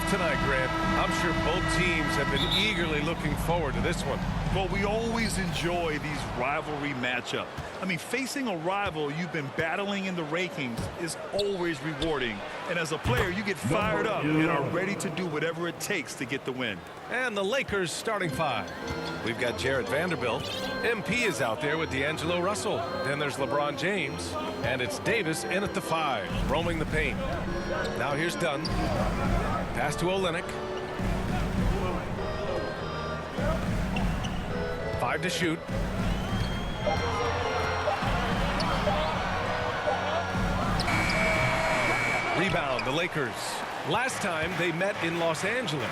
tonight, Grant. I'm sure both teams have been eagerly looking forward to this one. Well, we always enjoy these rivalry matchups. I mean, facing a rival you've been battling in the rankings is always rewarding. And as a player, you get fired up and are ready to do whatever it takes to get the win. And the Lakers starting five. We've got Jarrett Vanderbilt. MP is out there with D'Angelo Russell. Then there's LeBron James. And it's Davis in at the 5, roaming the paint. Now here's Dunn. Pass to Olynyk. 5 to shoot. Rebound, the Lakers. Last time they met in Los Angeles.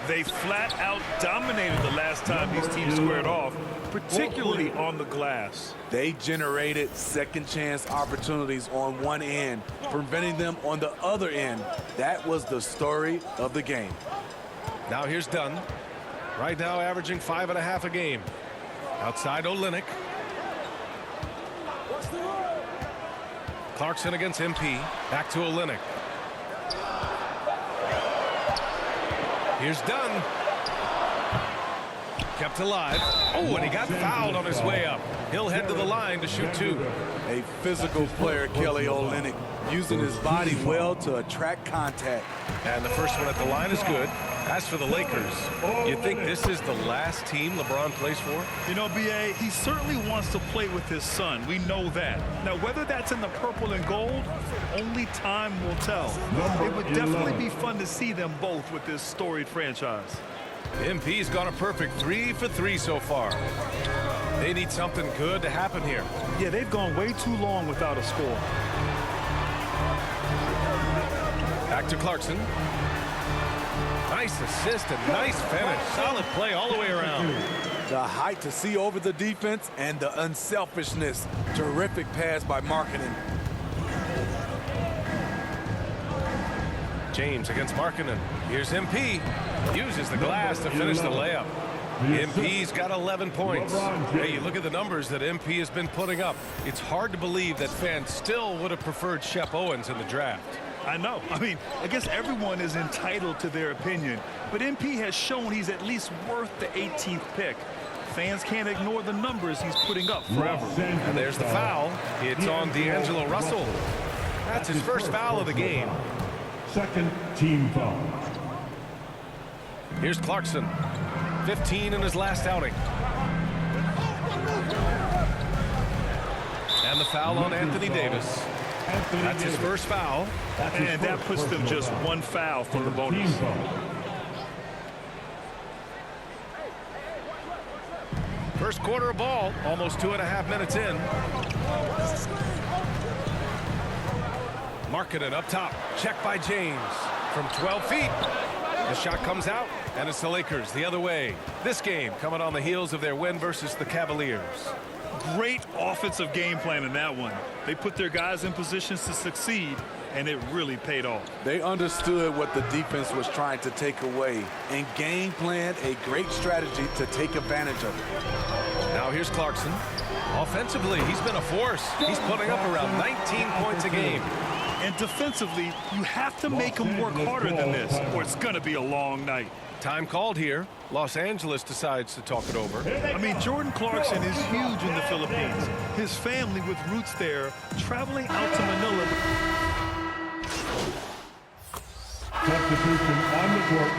They flat out dominated the last time these teams squared off, particularly on the glass. They generated second chance opportunities on one end, preventing them on the other end. That was the story of the game. Now here's Dunn. Right now averaging 5.5 a game. Outside Olynyk. Clarkson against MP. Back to Olynyk. Here's Dunn. Kept alive. Oh, and he got fouled on his way up. He'll head to the line to shoot 2. A physical player, Kelly Olynyk, using his body well to attract contact. And the first one at the line is good. As for the Lakers, you think this is the last team LeBron plays for? You know, B.A., he certainly wants to play with his son. We know that. Now, whether that's in the purple and gold, only time will tell. It would definitely be fun to see them both with this storied franchise. MP's gone a perfect 3 for 3 so far. They need something good to happen here. Yeah, they've gone way too long without a score. Back to Clarkson. Nice assist and nice finish. Solid play all the way around. The height to see over the defense and the unselfishness. Terrific pass by Markkanen. James against Markkanen. Here's MP. Uses the glass to finish the layup. MP's got 11 points. Hey, you look at the numbers that MP has been putting up. It's hard to believe that fans still would have preferred Shep Owens in the draft. I know. I mean, I guess everyone is entitled to their opinion, but MP has shown he's at least worth the 18th pick. Fans can't ignore the numbers he's putting up forever. And there's the foul. It's on D'Angelo Russell. That's his first foul of the game. Second team foul. Here's Clarkson. 15 in his last outing. And the foul on Anthony Davis. That's his first foul. And that puts them just one foul from the bonus. First quarter of ball, almost 2.5 minutes in. Markkanen up top, checked by James from 12 feet. The shot comes out, and it's the Lakers the other way. This game coming on the heels of their win versus the Cavaliers. Great offensive game plan in that one. They put their guys in positions to succeed, and it really paid off. They understood what the defense was trying to take away and game planned a great strategy to take advantage of it. Now here's Clarkson. Offensively, he's been a force. He's putting up around 19 points a game. And defensively, you have to make them work harder than this, or it's going to be a long night. Time called here. Los Angeles decides to talk it over. I mean, Jordan Clarkson is huge in the Philippines. His family with roots there, traveling out to Manila. Substitution on the court.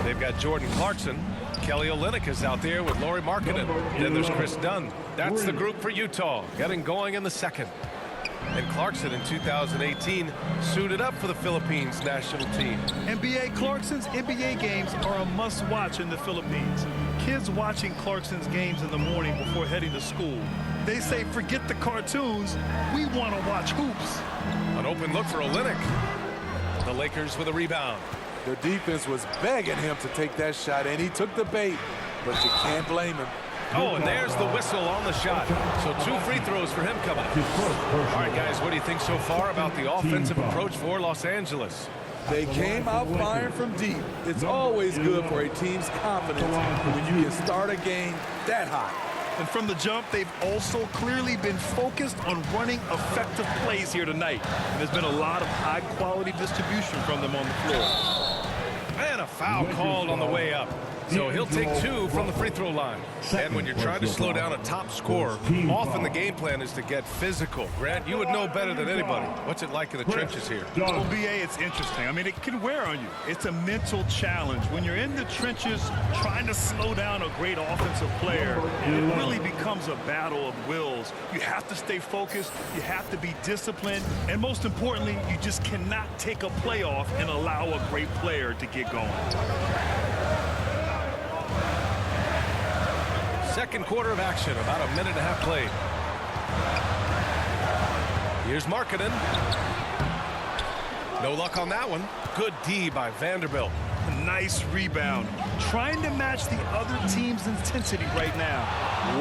They've got Jordan Clarkson. Kelly Olynyk is out there with Lauri Markkanen. Then there's Chris Dunn. That's the group for Utah, getting going in the second. And Clarkson in 2018 suited up for the Philippines national team. NBA Clarkson's NBA games are a must-watch in the Philippines. Kids watching Clarkson's games in the morning before heading to school. They say, forget the cartoons, we want to watch hoops. An open look for Olynyk. The Lakers with a rebound. The defense was begging him to take that shot, and he took the bait, but you can't blame him. Oh, and there's the whistle on the shot. So 2 free throws for him coming. All right, guys, what do you think so far about the offensive approach for Los Angeles? They came out firing from deep. It's always good for a team's confidence when you can start a game that high. And from the jump, they've also clearly been focused on running effective plays here tonight. And there's been a lot of high-quality distribution from them on the floor. And a foul called on the way up. So he'll take 2 from the free throw line. And when you're trying to slow down a top scorer, often the game plan is to get physical. Grant, you would know better than anybody. What's it like in the trenches here? Well, BA, it's interesting. I mean, it can wear on you. It's a mental challenge. When you're in the trenches trying to slow down a great offensive player, it really becomes a battle of wills. You have to stay focused. You have to be disciplined. And most importantly, you just cannot take a play off and allow a great player to get going. Second quarter of action, about a minute and a half played. Here's Markkanen. No luck on that one. Good D by Vanderbilt. A nice rebound. Trying to match the other team's intensity right now.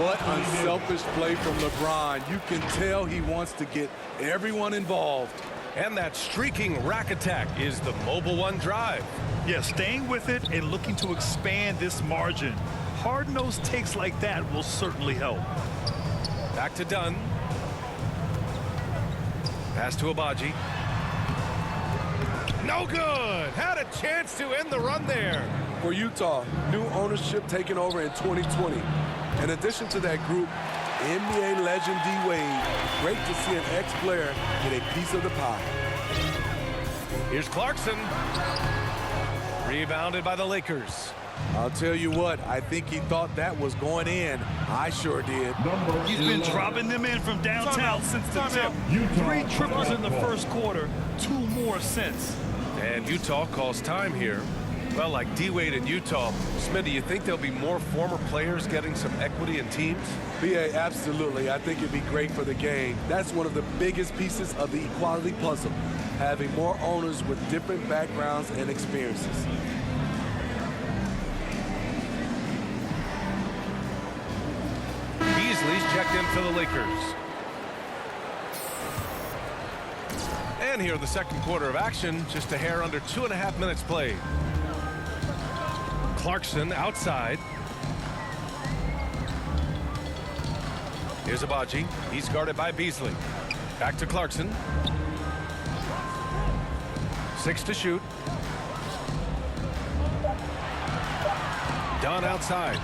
What unselfish play from LeBron. You can tell he wants to get everyone involved. And that streaking rack attack is the Mobile One drive. Yeah, staying with it and looking to expand this margin. Hard-nosed takes like that will certainly help. Back to Dunn. Pass to Abaji. No good. Had a chance to end the run there. For Utah, new ownership taking over in 2020. In addition to that group, NBA legend D-Wade. Great to see an ex-player get a piece of the pie. Here's Clarkson. Rebounded by the Lakers. I'll tell you what, I think he thought that was going in. I sure did. He's been dropping them in from downtown since the tip. 3 triples in the first quarter, 2 more since. And Utah calls time here. Well, like D-Wade in Utah, Smitty, you think there'll be more former players getting some equity in teams? BA, absolutely. I think it'd be great for the game. That's one of the biggest pieces of the equality puzzle, having more owners with different backgrounds and experiences. Beasley's checked in for the Lakers. And here in the second quarter of action, just a hair under 2.5 minutes played. Clarkson outside. Here's Abaji. He's guarded by Beasley. Back to Clarkson. 6 to shoot. Dunn outside.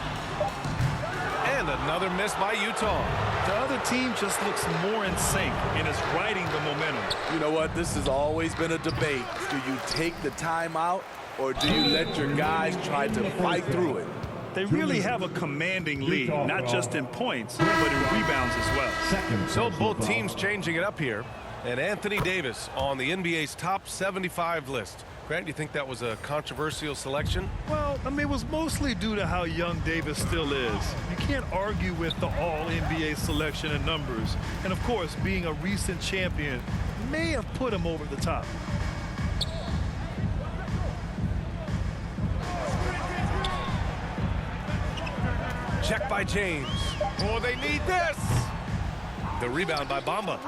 And another miss by Utah. The other team just looks more in sync and is riding the momentum. You know what? This has always been a debate. Do you take the timeout or do you let your guys try to fight through it? They really have a commanding lead, not just in points, but in rebounds as well. So both teams changing it up here. And Anthony Davis on the NBA's top 75 list. Grant, do you think that was a controversial selection? Well, I mean, it was mostly due to how young Davis still is. You can't argue with the all-NBA selection and numbers. And, of course, being a recent champion may have put him over the top. Check by James. Oh, they need this. The rebound by Bamba.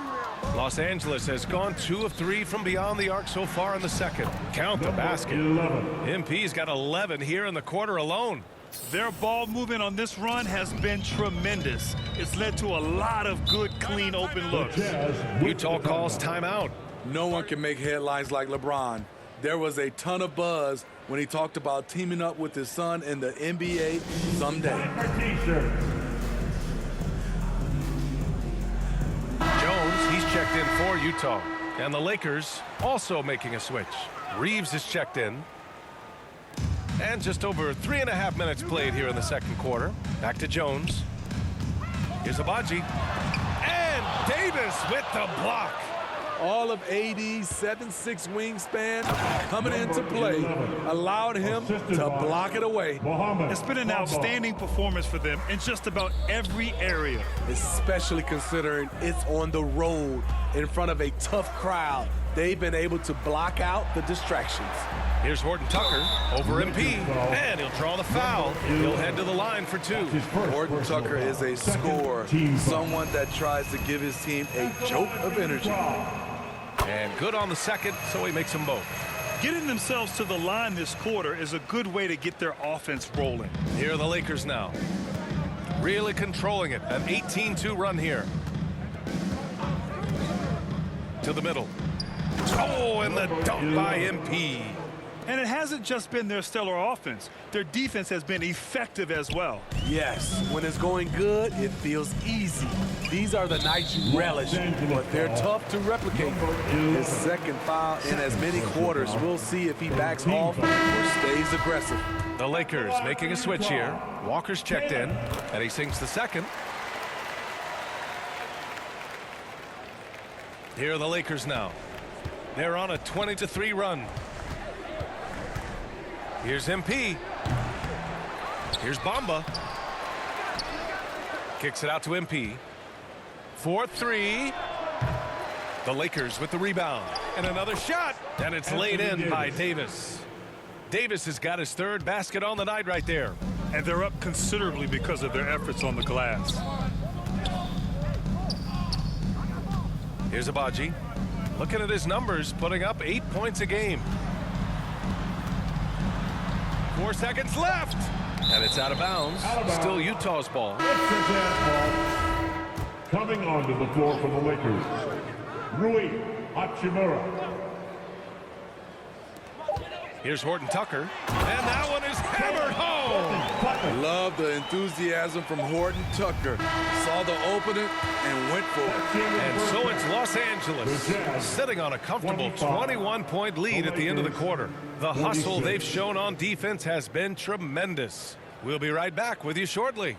Los Angeles has gone 2 of 3 from beyond the arc so far in the second. Count the basket. MP's got 11 here in the quarter alone. Their ball movement on this run has been tremendous. It's led to a lot of good, clean, open looks. Utah calls timeout. No one can make headlines like LeBron. There was a ton of buzz when he talked about teaming up with his son in the NBA someday. Jones, he's checked in for Utah. And the Lakers also making a switch. Reeves is checked in. And just over 3.5 minutes played here in the second quarter. Back to Jones. Here's Abaji. And Davis with the block. All of AD's 7'6" wingspan coming into play allowed him to block it away. It's been an outstanding performance for them in just about every area. Especially considering it's on the road in front of a tough crowd. They've been able to block out the distractions. Here's Horton Tucker over MP, and he'll draw the foul. He'll head to the line for 2. Horton Tucker is a scorer, someone that tries to give his team a jolt of energy. And good on the second, so he makes them both. Getting themselves to the line this quarter is a good way to get their offense rolling. Here are the Lakers now. really controlling it. An 18-2 run here. To the middle. Oh, and the dunk by MP. And it hasn't just been their stellar offense. Their defense has been effective as well. Yes, when it's going good, it feels easy. These are the nights you relish, but they're tough to replicate. His second foul in as many quarters. We'll see if he backs off or stays aggressive. The Lakers making a switch here. Walker's checked in, and he sinks the second. Here are the Lakers now. They're on a 20-3 run. Here's MP. Here's Bamba. Kicks it out to MP. 4-3. The Lakers with the rebound. And another shot. And it's laid in by Davis. Davis has got his third basket on the night right there. And they're up considerably because of their efforts on the glass. Here's Abaji. Looking at his numbers, putting up 8 points a game. 4 seconds left, and it's out of bounds. Still Utah's ball. It's the Jazz ball. Coming onto the floor for the Lakers, Rui Hachimura. Here's Horton Tucker, and that one is hammered home. Love the enthusiasm from Horton Tucker. Saw the opening and went for it. And so it's Los Angeles sitting on a comfortable 21-point lead at the end of the quarter. The hustle they've shown on defense has been tremendous. We'll be right back with you shortly.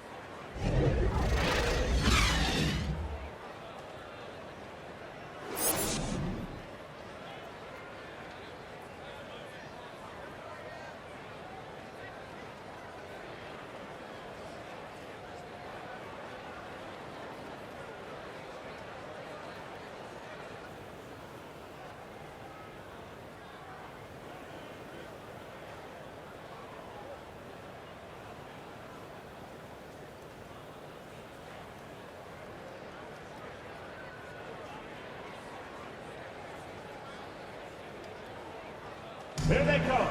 Here they come,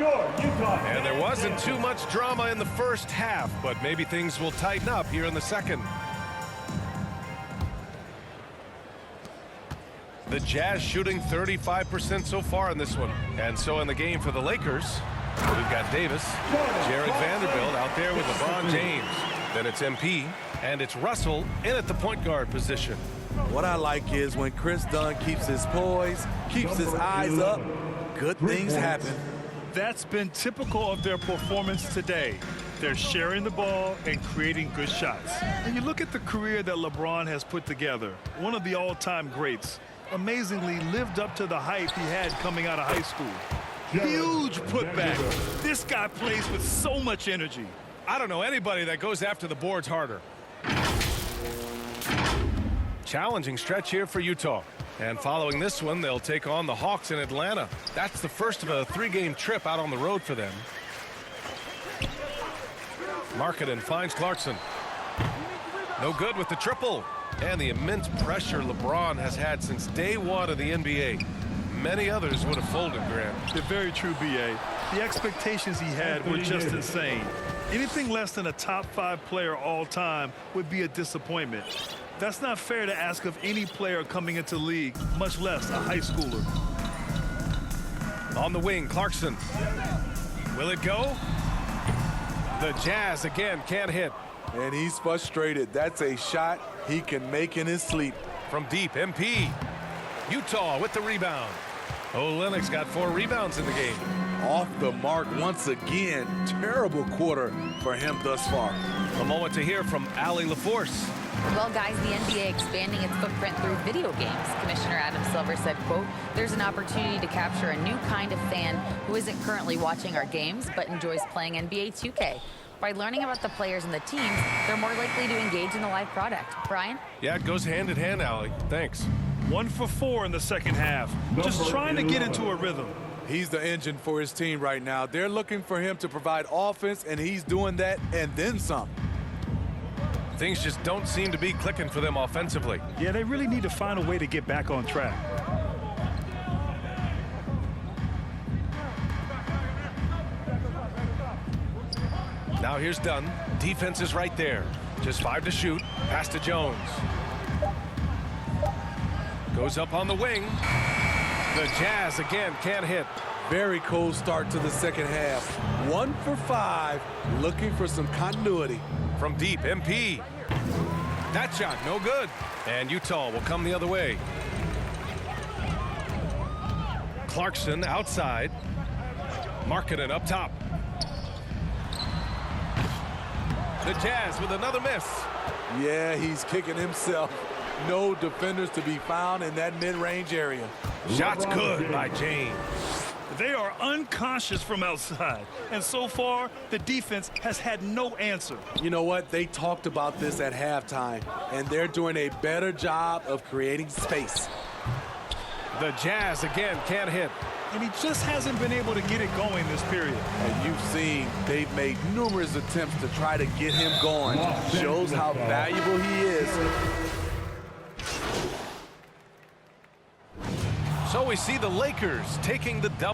your Utah. And there wasn't too much drama in the first half, but maybe things will tighten up here in the second. The Jazz shooting 35% so far in this one. And so in the game for the Lakers, we've got Davis, Jared Vanderbilt out there with LeBron James. Then it's MP, and it's Russell in at the point guard position. What I like is when Chris Dunn keeps his poise, keeps his eyes up, good things happen. That's been typical of their performance today. They're sharing the ball and creating good shots. And you look at the career that LeBron has put together, one of the all-time greats, amazingly lived up to the hype he had coming out of high school. Huge putback. This guy plays with so much energy. I don't know anybody that goes after the boards harder. Challenging stretch here for Utah. And following this one, they'll take on the Hawks in Atlanta. That's the first of a 3-game trip out on the road for them. Markkanen finds Clarkson. No good with the triple. And the immense pressure LeBron has had since day one of the NBA. Many others would have folded, Grant. They're very true, B.A. The expectations he had were just insane. Anything less than a top 5 player all time would be a disappointment. That's not fair to ask of any player coming into the league, much less a high schooler. On the wing, Clarkson. Will it go? The Jazz again can't hit. And he's frustrated. That's a shot he can make in his sleep. From deep, MP. Utah with the rebound. Olynyk's got 4 rebounds in the game. Off the mark once again. Terrible quarter for him thus far. A moment to hear from Allie LaForce. Well, guys, the NBA expanding its footprint through video games. Commissioner Adam Silver said, quote, "There's an opportunity to capture a new kind of fan who isn't currently watching our games but enjoys playing NBA 2K. By learning about the players and the teams, they're more likely to engage in the live product." Brian? Yeah, it goes hand in hand, Allie. Thanks. 1 for 4 in the second half. Just trying to get into a rhythm. He's the engine for his team right now. They're looking for him to provide offense, and he's doing that and then some. Things just don't seem to be clicking for them offensively. Yeah, they really need to find a way to get back on track. Now here's Dunn. Defense is right there. Just 5 to shoot. Pass to Jones. Goes up on the wing. The Jazz again can't hit. Very cold start to the second half. 1 for 5, looking for some continuity. From deep, MP. That shot, no good. And Utah will come the other way. Clarkson outside. Markkanen up top. The Jazz with another miss. Yeah, he's kicking himself. No defenders to be found in that mid-range area. Shots good by James. They are unconscious from outside, and so far, the defense has had no answer. You know what? They talked about this at halftime, and they're doing a better job of creating space. The Jazz again can't hit. And he just hasn't been able to get it going this period. And you've seen they've made numerous attempts to try to get him going. Shows how valuable he is. So we see the Lakers taking the double.